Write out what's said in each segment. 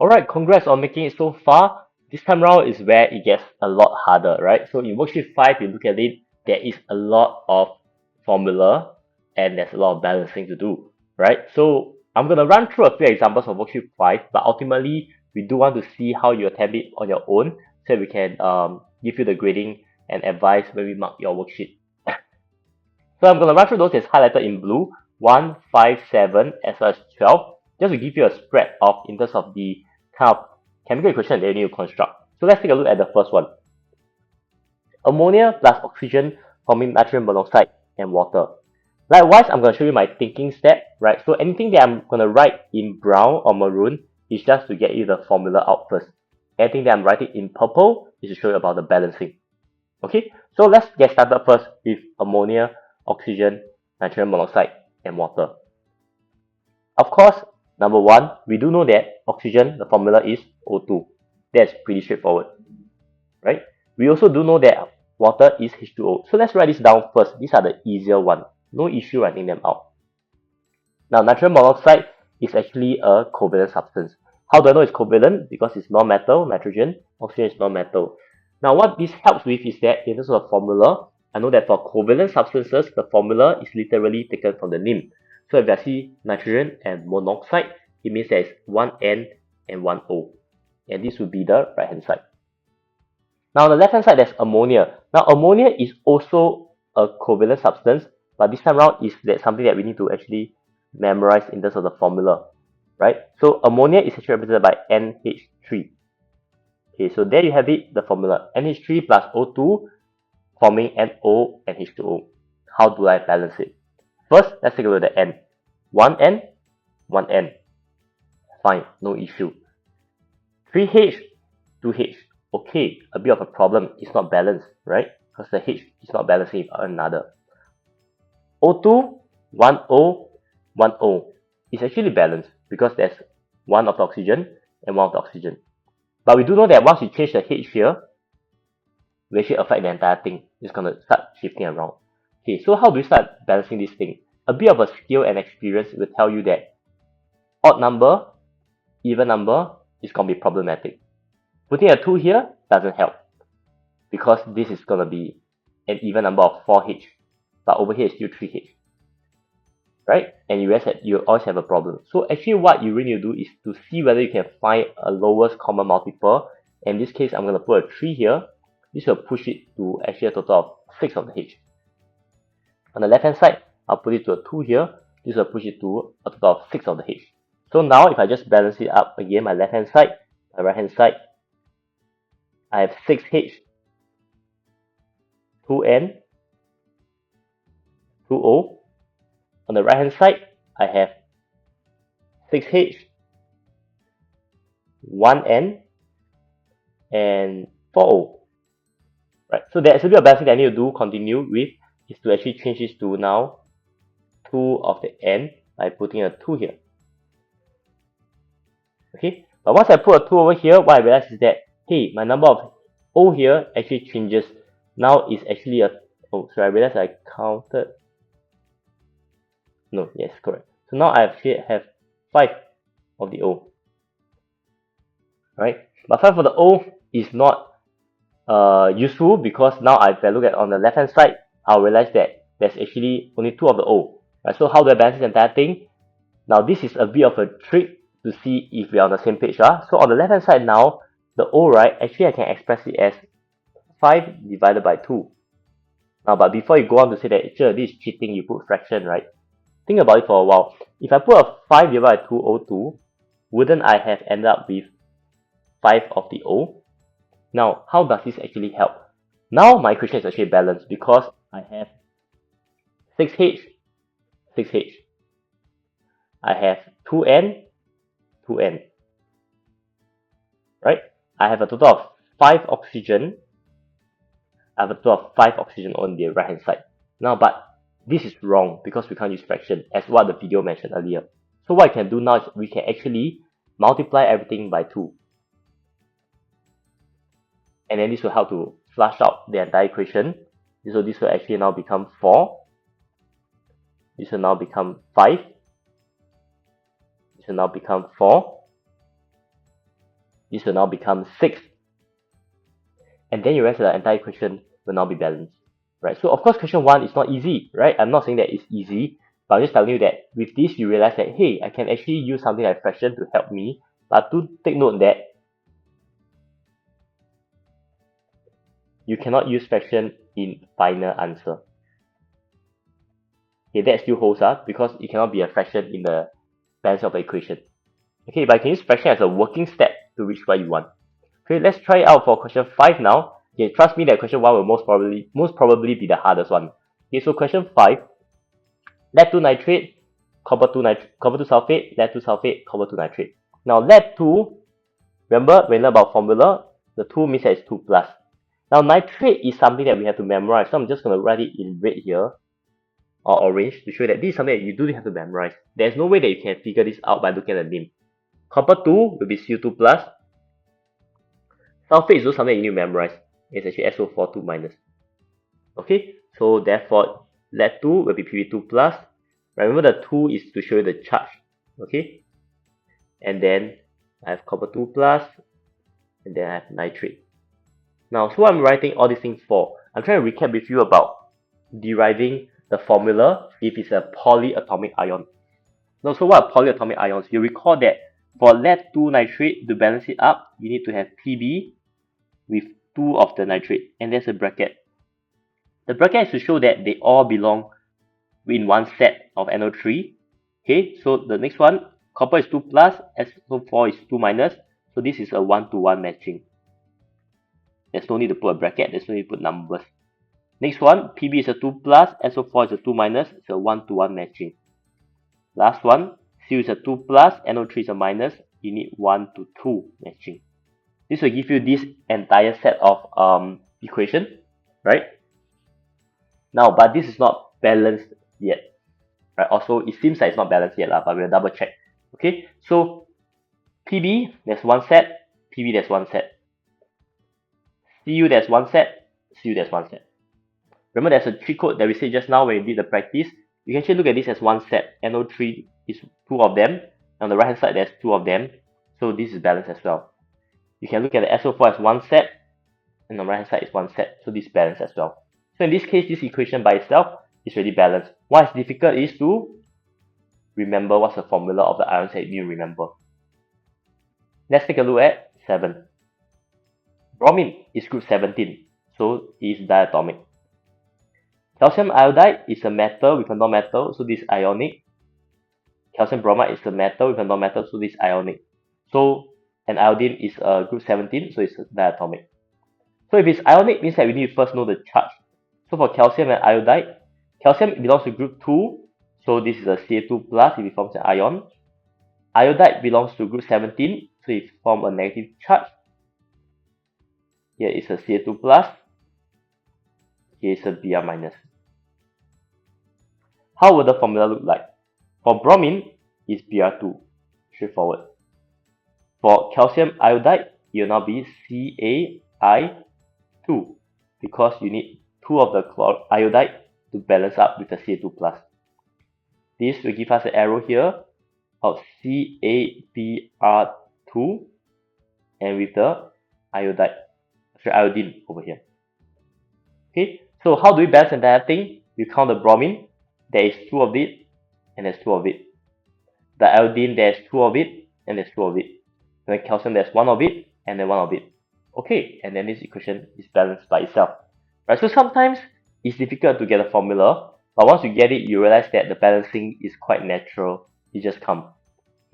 Alright, congrats on making it so far. This time round is where it gets a lot harder, right? So in worksheet 5, you look at it, there is a lot of formula and there's a lot of balancing to do, right? So I'm going to run through a few examples of worksheet 5, but ultimately we do want to see how you attempt it on your own so we can give you the grading and advice when we mark your worksheet. So I'm going to run through those as highlighted in blue, 1, 5, 7, as well as 12, just to give you a spread of in terms of the kind of chemical equation that you need to construct. So let's take a look at the first one. Ammonia plus oxygen forming nitrogen monoxide and water. Likewise, I'm going to show you my thinking step, right? So anything that I'm going to write in brown or maroon is just to get you the formula out first. Anything that I'm writing in purple is to show you about the balancing. Okay, so let's get started first with ammonia, oxygen, nitrogen monoxide, and water. Of course, number one, we do know that oxygen, the formula is O2. That's pretty straightforward, right? We also do know that water is H2O. So let's write this down first. These are the easier ones. No issue writing them out. Now, nitrogen monoxide is actually a covalent substance. How do I know it's covalent? Because it's non-metal, nitrogen, oxygen is non-metal. Now, what this helps with is that in terms of the formula, I know that for covalent substances, the formula is literally taken from the name. So if I see nitrogen and monoxide, it means there is one N and one O. And this would be the right-hand side. Now, on the left-hand side, there's ammonia. Now, ammonia is also a covalent substance, but this time around is that something that we need to actually memorize in terms of the formula, right? So ammonia is actually represented by NH3. Okay, so there you have it, the formula. NH3 plus O2 forming NO and H2O. How do I balance it? First, let's take a look at the N. 1N, 1N. Fine, no issue. 3H, 2H. Okay, a bit of a problem. It's not balanced, right? Because the H is not balancing with another. O2, 1O, 1O. It's actually balanced because there's one of the oxygen and one of the oxygen. But we do know that once you change the H here, we actually affect the entire thing. It's going to start shifting around. Okay, so how do we start balancing this thing? A bit of a skill and experience will tell you that odd number, even number is going to be problematic. Putting a 2 here doesn't help because this is going to be an even number of 4H, but over here is still 3H, right? And you always have a problem. So actually what you really need to do is to see whether you can find a lowest common multiple. In this case, I'm going to put a 3 here. This will push it to actually a total of 6 of the H. On the left hand side, I'll put it to a 2 here. This will push it to a total of 6 of the H. So now if I just balance it up again, my left hand side, my right hand side, I have 6H, 2N, 2O. On the right hand side, I have 6H, 1N, and 4O. Right, so there's a bit of balancing that I need to do, continue with, is to actually change this to now 2 of the N by putting a 2 here. Okay, but once I put a 2 over here, what I realize is that, hey, my number of O here actually changes. Now it's actually a, oh, so I realized I counted, no, yes, correct. So now I actually have 5 of the O, right? But 5 of the O is not useful because now if I look at on the left hand side, I'll realize that there's actually only 2 of the O. Right? So how do I balance this entire thing? Now this is a bit of a trick to see if we're on the same page. So on the left hand side now, the O, right, actually I can express it as 5 divided by 2. Now, but before you go on to say that, sure, this is cheating, you put fraction, right? Think about it for a while. If I put a 5 divided by 2O2, wouldn't I have ended up with 5 of the O? Now, how does this actually help? Now my equation is actually balanced because I have 6H, 6H. I have 2N, 2N. Right? I have a total of 5 oxygen. I have a total of 5 oxygen on the right hand side. Now, but this is wrong because we can't use fraction as what the video mentioned earlier. So what I can do now is we can actually multiply everything by 2. And then this will help to flush out the entire equation. So this will actually now become 4. This will now become 5. This will now become 4. This will now become 6. And then you realize that the entire equation will now be balanced, right? So of course question 1 is not easy, right? I'm not saying that it's easy, but I'm just telling you that with this you realize that, hey, I can actually use something like fraction to help me. But to take note that you cannot use fraction in final answer. Okay, that still holds up because it cannot be a fraction in the balance of the equation. Okay, but you can use fraction as a working step to reach what you want. Okay, let's try it out for question 5 now. Okay, trust me that question 1 will most probably be the hardest one. Okay, so question 5, lead 2 nitrate, copper 2 sulfate, lead 2 sulfate, copper 2 nitrate. Now lead 2, remember when we learn about formula, the 2 means that it's 2 plus. Now nitrate is something that we have to memorize, so I'm just going to write it in red here, or orange, to show that this is something that you do have to memorize. There's no way that you can figure this out by looking at the name. Copper 2 will be Cu2 plus. Sulfate is also something that you need to memorize. It's actually SO4 2 minus. Okay, so therefore lead 2 will be Pb2 plus. Remember the 2 is to show you the charge. Okay, and then I have copper 2 plus, and then I have nitrate. Now, so what I'm writing all these things for, I'm trying to recap with you about deriving the formula if it's a polyatomic ion. Now, so what are polyatomic ions? You recall that for lead 2 nitrate, to balance it up, you need to have Pb with 2 of the nitrate, and there's a bracket. The bracket is to show that they all belong in one set of NO3. Okay, so the next one, copper is 2 plus, SO4 is 2 minus, so this is a 1-to-1 matching. There's no need to put a bracket, there's no need to put numbers. Next one, Pb is a 2 plus, SO4 is a 2 minus, it's a 1-to-1 matching. Last one, Cu is a 2 plus, NO3 is a minus, you need 1-to-2 matching. This will give you this entire set of equation, right? Now, but this is not balanced yet, right? Also, it seems like it's not balanced yet, but we'll double check. Okay, so Pb, there's one set, Pb, there's one set. Cu, there's one set, Cu, there's one set. Remember, there's a cheat code that we said just now when we did the practice. You can actually look at this as one set. NO3 is 2 of them. On the right hand side, there's 2 of them. So this is balanced as well. You can look at the SO4 as one set, and on the right hand side is one set. So this is balanced as well. So in this case, this equation by itself is really balanced. What is difficult is to remember what's the formula of the ions that you remember. Let's take a look at 7. Bromine is group 17, so it is diatomic. Calcium iodide is a metal with a non-metal, so this is ionic. Calcium bromide is a metal with a non-metal, so this is ionic. So an iodine is a group 17, so it's diatomic. So if it's ionic, it means that we need to first know the charge. So for calcium and iodide, calcium belongs to group 2, so this is a Ca2 plus if it forms an ion. Iodide belongs to group 17, so it forms a negative charge. Here is a Ca2 plus, here is a Br minus. How will the formula look like? For bromine, it's Br2, straightforward. For calcium iodide, it will now be Cai2, because you need 2 of the iodide to balance up with the Ca2 plus. This will give us an arrow here of CaBr2 and with the iodine over here. Okay, so how do we balance the entire thing? You count the bromine, there is 2 of it, and there's 2 of it. The iodine, there's 2 of it, and there's 2 of it. And the calcium, there's 1 of it, and then 1 of it. Okay, and then this equation is balanced by itself. Right, so sometimes it's difficult to get a formula, but once you get it, you realize that the balancing is quite natural. It just comes.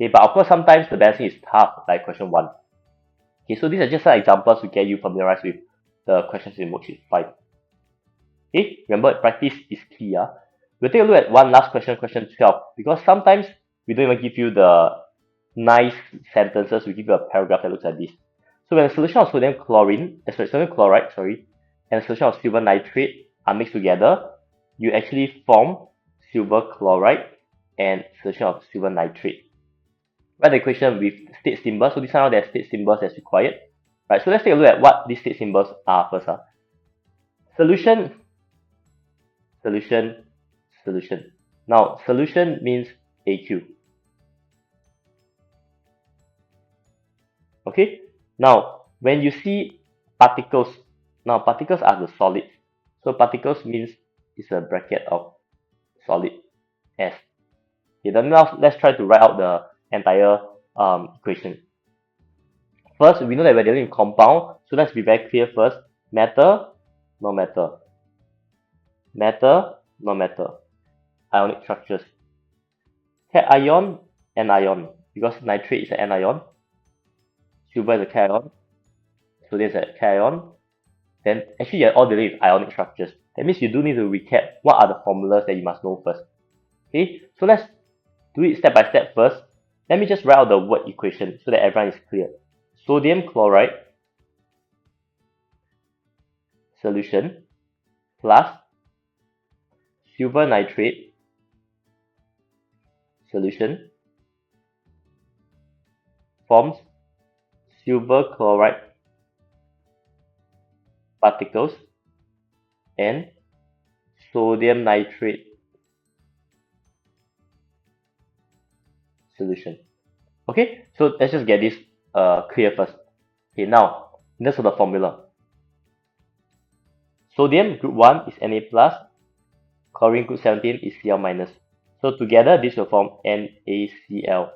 Okay, but of course, sometimes the balancing is tough, like question 1. Okay, so these are just some examples to get you familiarized with the questions in worksheet 5. Okay, remember, practice is key. We'll take a look at one last question, question 12, because sometimes we don't even give you the nice sentences, we give you a paragraph that looks like this. So when a solution of sodium chloride, and a solution of silver nitrate are mixed together, you actually form silver chloride and solution of silver nitrate. Write the equation with state symbols. So this time there are state symbols as required. Right, so let's take a look at what these state symbols are first. Solution, solution, solution. Now, solution means AQ. Okay, Now, when you see particles, now particles are the solids. So particles means it's a bracket of solid S. Okay, then now let's try to write out the entire equation. First, we know that we're dealing with compound, so let's be very clear first. Matter, no matter. Matter, no matter. Ionic structures. Cation, anion, because nitrate is an anion, silver is a cation, sodium is a cation. Then actually you're all dealing with ionic structures. That means you do need to recap what are the formulas that you must know first. Okay, so let's do it step by step first. Let me just write out the word equation so that everyone is clear. Sodium chloride solution plus silver nitrate solution forms silver chloride particles and sodium nitrate solution. Okay, so let's just get this clear first. Okay, now in terms of the formula, sodium group 1 is Na plus, chlorine group 17 is Cl minus. So together this will form NaCl.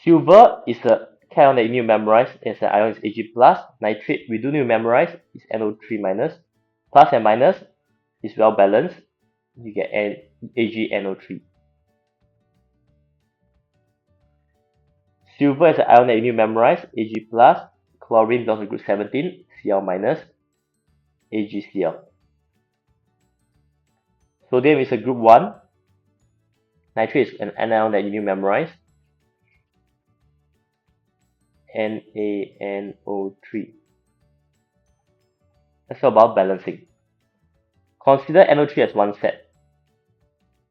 Silver is a cation that you need to memorize, as an ion is Ag plus. Nitrate we do need to memorize, is NO3 minus. Plus and minus is well balanced. You get AgNO3. Silver is an ion that you need to memorize, Ag plus. Chlorine belongs to group 17, Cl minus, AgCl. Sodium is a group 1. Nitrate is an anion that you need to memorize, NaNO3. That's all about balancing. Consider NO3 as one set.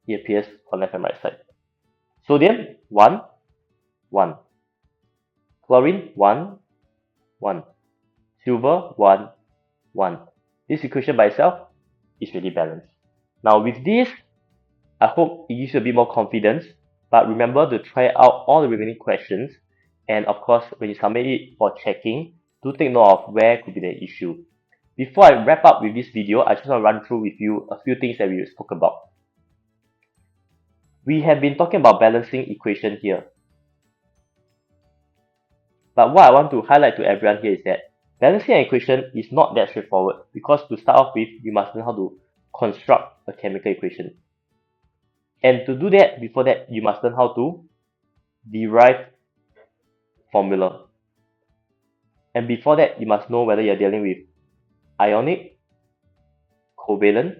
It appears on left and right side. Sodium 1, 1. Chlorine 1, 1. Silver 1, 1. This equation by itself is really balanced. Now with this, I hope it gives you a bit more confidence, but remember to try out all the remaining questions, and of course when you submit it for checking, do take note of where could be the issue. Before I wrap up with this video, I just want to run through with you a few things that we spoke about. We have been talking about balancing equation here. But what I want to highlight to everyone here is that balancing an equation is not that straightforward, because to start off with, you must learn how to construct a chemical equation. And to do that, before that, you must learn how to derive formula. And before that, you must know whether you're dealing with ionic, covalent,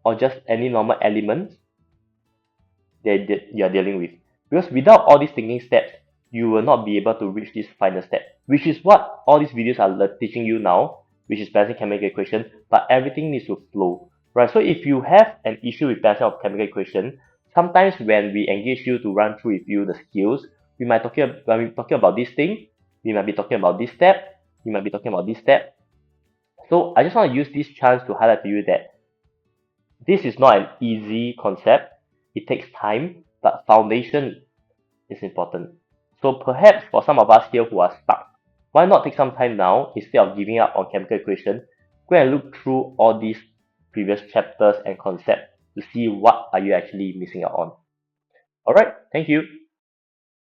or just any normal elements that you are dealing with. Because without all these thinking steps, you will not be able to reach this final step, which is what all these videos are teaching you now, which is balancing chemical equation, but everything needs to flow, right? So if you have an issue with balancing of chemical equation, sometimes when we engage you to run through with you the skills, when we're talking about this thing, we might be talking about this step, we might be talking about this step. So I just want to use this chance to highlight to you that this is not an easy concept. It takes time, but foundation is important. So perhaps for some of us here who are stuck, why not take some time now, instead of giving up on chemical equation, go and look through all these previous chapters and concepts to see what are you actually missing out on. Alright, thank you.